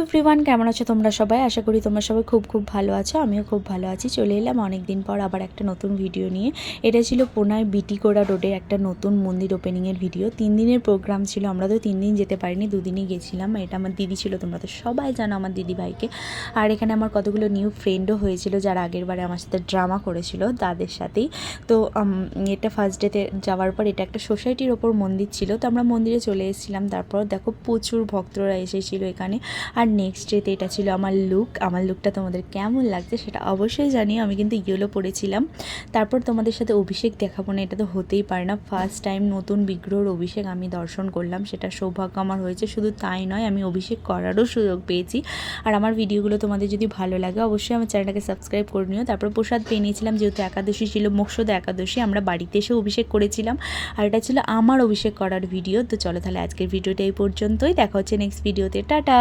Everyone, কেমন আছো তোমরা সবাই? আশা করি তোমরা সবাই খুব খুব ভালো আছো। আমিও খুব ভালো আছি। চলে এলাম অনেক দিন পর আবার একটা নতুন ভিডিও নিয়ে। এটা ছিল পুনায় বিটিকোড়া রোডে একটা নতুন মন্দির ওপেনিংয়ের ভিডিও। 3 দিনের প্রোগ্রাম ছিল। আমরা তো 3 দিন যেতে পারিনি, 2 দিনই গেছিলাম। এটা আমার দিদি ছিল, তোমরা তো সবাই জানো আমার দিদি ভাইকে। আর এখানে আমার কতগুলো নিউ ফ্রেন্ডও হয়েছিল যারা আগের বারে আমার সাথে ড্রামা করেছিল, তাদের সাথেই। তো এটা ফার্স্ট ডেতে যাওয়ার পর এটা একটা সোসাইটির ওপর মন্দির ছিল, তো আমরা মন্দিরে চলে এসেছিলাম। তারপর দেখো প্রচুর ভক্তরা এসেছিলো এখানে। আর নেক্সট ডেতে এটা ছিল আমার লুকটা তোমাদের কেমন লাগছে সেটা অবশ্যই জানিও। আমি কিন্তু ইয়েলো পরেছিলাম। তারপর তোমাদের সাথে অভিষেক দেখাবো না, এটা তো হতেই পারে না। ফার্স্ট টাইম নতুন বিগ্রহর অভিষেক আমি দর্শন করলাম, সেটা সৌভাগ্য আমার হয়েছে। শুধু তাই নয়, আমি অভিষেক করারও সুযোগ পেয়েছি। আর আমার ভিডিওগুলো তোমাদের যদি ভালো লাগে অবশ্যই আমার চ্যানেলটাকে সাবস্ক্রাইব করে নিও। তারপর প্রসাদ পেয়ে নিয়েছিলাম, যেহেতু একাদশী ছিল, মোক্ষদা একাদশী, আমরা বাড়িতে এসে অভিষেক করেছিলাম। আর এটা ছিল আমার অভিষেক করার ভিডিও। তো চলো তাহলে আজকের ভিডিওটা এই পর্যন্তই, দেখা হচ্ছে নেক্সট ভিডিওতে। টাটা।